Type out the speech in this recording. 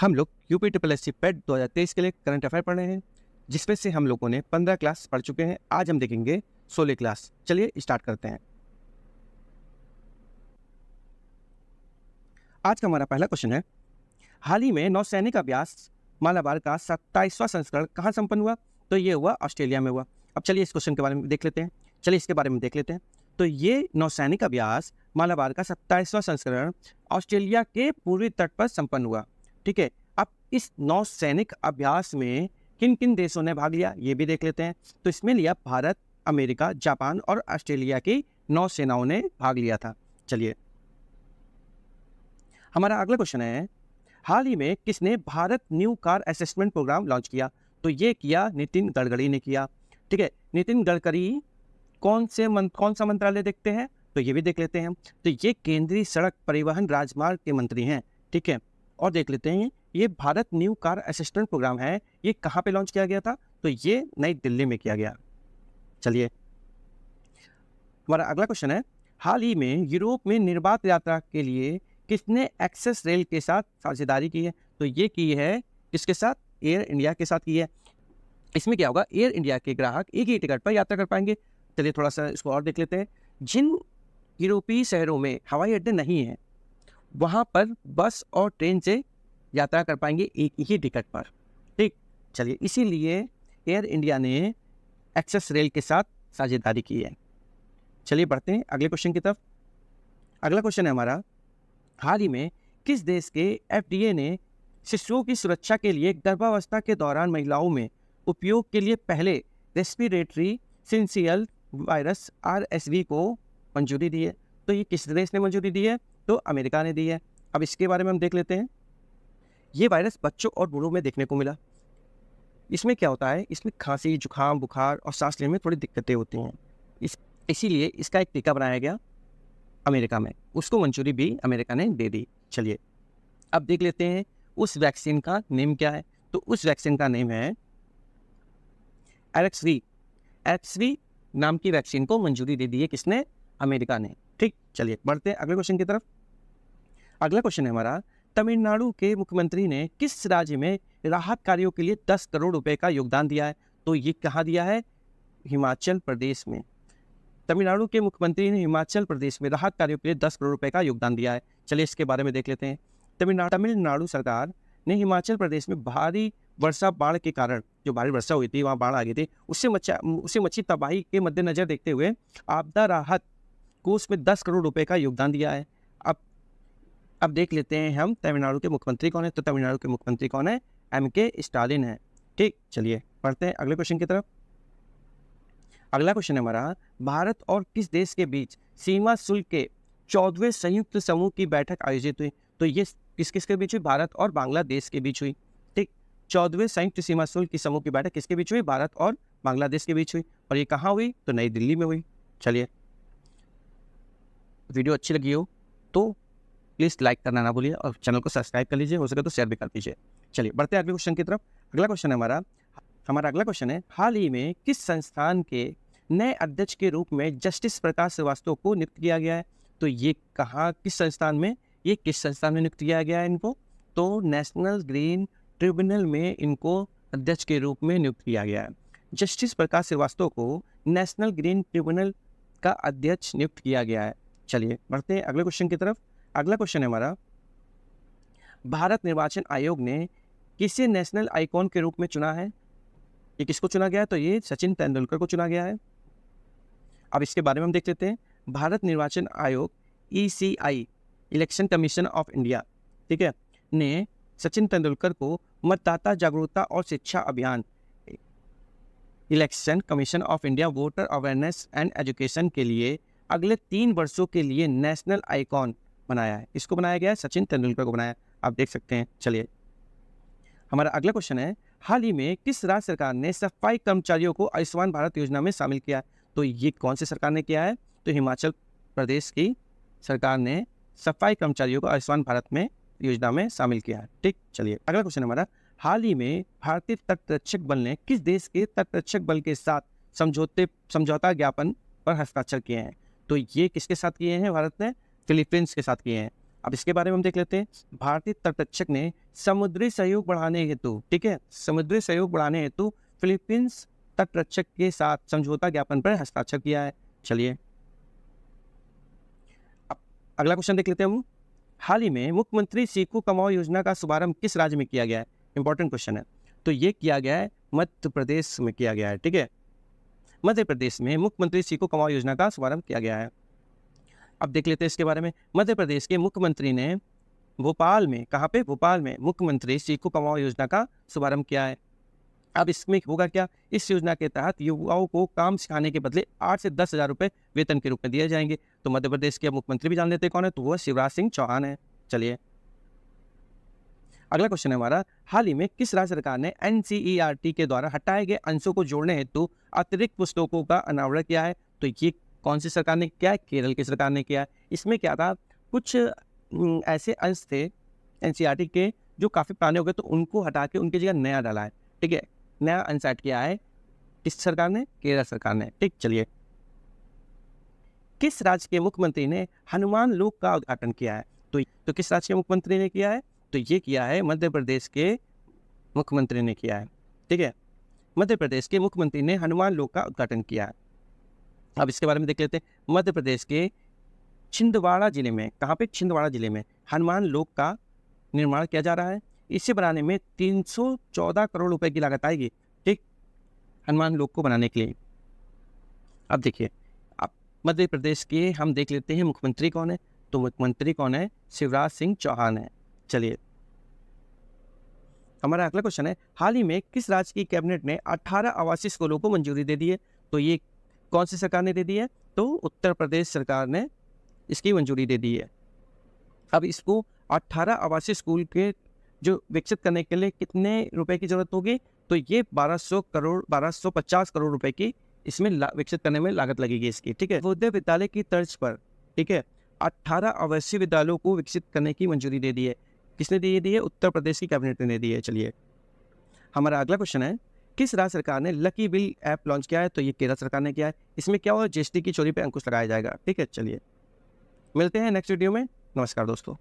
हम लोग UP triple S C पेट 2023 के लिए करंट अफेयर पढ़ रहे हैं, जिसमें से हम लोगों ने 15 क्लास पढ़ चुके हैं। आज हम देखेंगे 16 क्लास। चलिए स्टार्ट करते हैं। आज का हमारा पहला क्वेश्चन है, हाल ही में नौसैनिक अभ्यास मालाबार का 27वां संस्करण कहाँ संपन्न हुआ? तो ये हुआ ऑस्ट्रेलिया में हुआ। अब चलिए इस क्वेश्चन के बारे में देख लेते हैं। इसके बारे में देख लेते हैं। तो ये नौसैनिक अभ्यास मालाबार का 27वां संस्करण ऑस्ट्रेलिया के पूर्वी तट पर संपन्न हुआ। ठीक है, अब इस नौसैनिक अभ्यास में किन किन देशों ने भाग लिया ये भी देख लेते हैं। तो इसमें लिया भारत, अमेरिका, जापान और ऑस्ट्रेलिया की नौसेनाओं ने भाग लिया था। चलिए हमारा अगला क्वेश्चन है, हाल ही में किसने Bharat new car assessment programme launch किया? तो ये किया नितिन गडकरी ने किया। ठीक है, नितिन गडकरी कौन सा मंत्रालय देखते हैं? तो ये भी देख लेते हैं। तो ये केंद्रीय सड़क परिवहन राजमार्ग के मंत्री हैं। ठीक है, और देख लेते हैं ये Bharat new car assistant programme है, ये कहाँ पे लॉन्च किया गया था? तो ये नई दिल्ली में किया गया। चलिए हमारा अगला क्वेश्चन है, हाल ही में यूरोप में निर्बाध यात्रा के लिए किसने एक्सेस रेल के साथ साझेदारी की है? तो ये की है किसके साथ? एयर इंडिया के साथ की है। इसमें क्या होगा, एयर इंडिया के ग्राहक एक ही टिकट पर यात्रा कर पाएंगे। चलिए थोड़ा सा इसको और देख लेते हैं। जिन यूरोपीय शहरों में हवाई अड्डे नहीं हैं, वहाँ पर बस और ट्रेन से यात्रा कर पाएंगे एक ही टिकट पर। ठीक, चलिए इसीलिए एयर इंडिया ने एक्सेस रेल के साथ साझेदारी की है। चलिए बढ़ते हैं अगले क्वेश्चन की तरफ। अगला क्वेश्चन है हमारा, हाल ही में किस देश के एफडीए ने शिशुओं की सुरक्षा के लिए गर्भावस्था के दौरान महिलाओं में उपयोग के लिए पहले रेस्पिरेटरी सिंसियल वायरस RSV को मंजूरी दी है? तो ये किस देश ने मंजूरी दी है? तो अमेरिका ने दी है। अब इसके बारे में हम देख लेते हैं। ये वायरस बच्चों और बूढ़ों में देखने को मिला। इसमें क्या होता है, इसमें खांसी, जुकाम, बुखार और सांस लेने में थोड़ी दिक्कतें होती हैं। इसीलिए इसका एक टीका बनाया गया अमेरिका में, उसको मंजूरी भी अमेरिका ने दे दी। चलिए अब देख लेते हैं उस वैक्सीन का नेम क्या है। तो उस वैक्सीन का नेम है RSV नाम की वैक्सीन को मंजूरी दे दी है किसने? अमेरिका ने। ठीक, चलिए बढ़ते हैं अगले क्वेश्चन की तरफ। अगला क्वेश्चन है हमारा, तमिलनाडु के मुख्यमंत्री ने किस राज्य में राहत कार्यों के लिए 10 करोड़ रुपए का योगदान दिया है? तो ये कहाँ दिया है? हिमाचल प्रदेश में। तमिलनाडु के मुख्यमंत्री ने हिमाचल प्रदेश में राहत कार्यों के लिए 10 करोड़ रुपए का योगदान दिया है। चलिए इसके बारे में देख लेते हैं। तमिलनाडु सरकार ने हिमाचल प्रदेश में भारी वर्षा बाढ़ के कारण, जो भारी वर्षा हुई थी, वहाँ बाढ़ आ गई थी, उससे मची तबाही के मद्देनजर देखते हुए आपदा राहत कोष में 10 करोड़ रुपए का योगदान दिया है। अब देख लेते हैं हम तमिलनाडु के मुख्यमंत्री कौन है। तो तमिलनाडु के मुख्यमंत्री कौन है? MK स्टालिन है। ठीक, चलिए पढ़ते हैं अगले क्वेश्चन की तरफ। अगला क्वेश्चन है हमारा, भारत और किस देश के बीच सीमा शुल्क के 14वें संयुक्त समूह की बैठक आयोजित हुई? तो ये किसके बीच हुई? भारत और बांग्लादेश के बीच हुई। ठीक, 14वें संयुक्त सीमा शुल्क की समूह की बैठक किसके बीच हुई? भारत और बांग्लादेश के बीच हुई। और ये कहाँ हुई? तो नई दिल्ली में हुई। चलिए वीडियो अच्छी लगी हो तो प्लीज़ लाइक करना ना भूलिए और चैनल को सब्सक्राइब कर लीजिए, हो सके तो शेयर भी कर दीजिए। चलिए बढ़ते हैं अगले क्वेश्चन की तरफ। अगला क्वेश्चन है हमारा अगला क्वेश्चन है, हाल ही में किस संस्थान के नए अध्यक्ष के रूप में जस्टिस प्रकाश श्रीवास्तव को नियुक्त किया गया है? तो ये कहाँ, किस संस्थान में नियुक्त किया गया है इनको? तो नेशनल ग्रीन ट्रिब्यूनल में इनको अध्यक्ष के रूप में नियुक्त किया गया है। जस्टिस प्रकाश श्रीवास्तव को नेशनल ग्रीन ट्रिब्यूनल का अध्यक्ष नियुक्त किया गया है। चलिए बढ़ते हैं अगले क्वेश्चन की तरफ। अगला क्वेश्चन है हमारा, भारत निर्वाचन आयोग ने किसे नेशनल आइकॉन के रूप में चुना है? ये किसको चुना गया है? तो ये सचिन तेंदुलकर को चुना गया है। अब इसके बारे में हम देख लेते हैं। भारत निर्वाचन आयोग ECI, election commission of India, ठीक है, ने सचिन तेंदुलकर को मतदाता जागरूकता और शिक्षा अभियान election commission of India voter awareness and education के लिए अगले 3 वर्षों के लिए नेशनल आइकॉन बनाया है। इसको बनाया गया है, सचिन तेंदुलकर को बनाया, आप देख सकते हैं। चलिए हमारा अगला क्वेश्चन है, हाल ही में किस राज्य सरकार ने सफाई कर्मचारियों को आयुष्मान भारत योजना में शामिल किया है? तो ये कौन सी सरकार ने किया है? तो हिमाचल प्रदेश की सरकार ने सफाई कर्मचारियों को आयुष्मान भारत में योजना में शामिल किया है। ठीक, चलिए अगला क्वेश्चन हमारा, हाल ही में भारतीय तटरक्षक बल ने किस देश के तटरक्षक बल के साथ समझौता ज्ञापन पर हस्ताक्षर किए हैं? तो ये किसके साथ किए हैं? भारत ने फिलीपींस के साथ किए हैं। अब इसके बारे में हम देख लेते हैं। भारतीय तटरक्षक ने समुद्री सहयोग बढ़ाने हेतु, ठीक है, समुद्री सहयोग बढ़ाने हेतु फिलीपींस तटरक्षक के साथ समझौता ज्ञापन पर हस्ताक्षर किया है। चलिए अब अगला क्वेश्चन देख लेते हैं हम। हाल ही में मुख्यमंत्री सीखो कमाओ योजना का शुभारंभ किस राज्य में किया गया है? इंपॉर्टेंट क्वेश्चन है। तो ये किया गया है मध्य प्रदेश में किया गया है, ठीक है। मध्य प्रदेश में मुख्यमंत्री सीखो कमाओ योजना का शुभारंभ किया गया है। अब देख लेते हैं इसके बारे में। मध्य प्रदेश के मुख्यमंत्री ने भोपाल में, कहाँ पे? भोपाल में मुख्यमंत्री सीखो कमाओ योजना का शुभारंभ किया है। अब इसमें होगा क्या? इस योजना के तहत युवाओं को काम सिखाने के बदले 8 से 10 हज़ार रुपये वेतन के रूप में दिए जाएंगे। तो मध्य प्रदेश के मुख्यमंत्री भी जान लेते हैं कौन है, तो वो शिवराज सिंह चौहान है। चलिए अगला क्वेश्चन है हमारा, हाल ही में किस राज्य सरकार ने NCERT के द्वारा हटाए गए अंशों को जोड़ने हेतु अतिरिक्त पुस्तकों का अनावरण किया है? तो ये कौन सी सरकार ने किया है? केरल की सरकार ने किया है। इसमें क्या था, कुछ ऐसे अंश थे NCERT के जो काफ़ी पुराने हो गए, तो उनको हटा के उनकी जगह नया डाला है, ठीक है। नया अंश ऐड किया है किस सरकार ने? केरल सरकार ने, ठीक। चलिए किस राज्य के मुख्यमंत्री ने हनुमान लोक का उद्घाटन किया है? तो किस राज्य के मुख्यमंत्री ने किया है? तो ये किया है मध्य प्रदेश के मुख्यमंत्री ने किया है, ठीक है। मध्य प्रदेश के मुख्यमंत्री ने हनुमान लोक का उद्घाटन किया है। अब इसके बारे में देख लेते हैं। मध्य प्रदेश के छिंदवाड़ा जिले में, कहाँ पे? छिंदवाड़ा जिले में हनुमान लोक का निर्माण किया जा रहा है। इसे बनाने में 314 करोड़ रुपए की लागत आएगी, ठीक, हनुमान लोक को बनाने के लिए। अब देखिए, अब मध्य प्रदेश के हम देख लेते हैं मुख्यमंत्री कौन है। तो मुख्यमंत्री कौन है? शिवराज सिंह चौहान है। चलिए हमारा अगला क्वेश्चन है, हाल ही में किस राज्य की कैबिनेट ने 18 आवासीय स्कूलों को मंजूरी दे दी है? तो ये कौन सी सरकार ने दे दी है? तो उत्तर प्रदेश सरकार ने इसकी मंजूरी दे दी है। अब इसको 18 आवासीय स्कूल के जो विकसित करने के लिए कितने रुपए की जरूरत होगी? तो ये 1250 करोड़ रुपए की इसमें विकसित करने में लागत लगेगी इसकी, ठीक है। नवोदय विद्यालय की तर्ज पर, ठीक है, 18 आवासीय विद्यालयों को विकसित करने की मंजूरी दे दी है। किसने दी है? उत्तर प्रदेश की कैबिनेट ने दी है। चलिए हमारा अगला क्वेश्चन है, किस राज्य सरकार ने लकी बिल ऐप लॉन्च किया है? तो ये केरल सरकार ने किया है। इसमें क्या होगा? GST की चोरी पे अंकुश लगाया जाएगा, ठीक है। चलिए मिलते हैं नेक्स्ट वीडियो में। नमस्कार दोस्तों।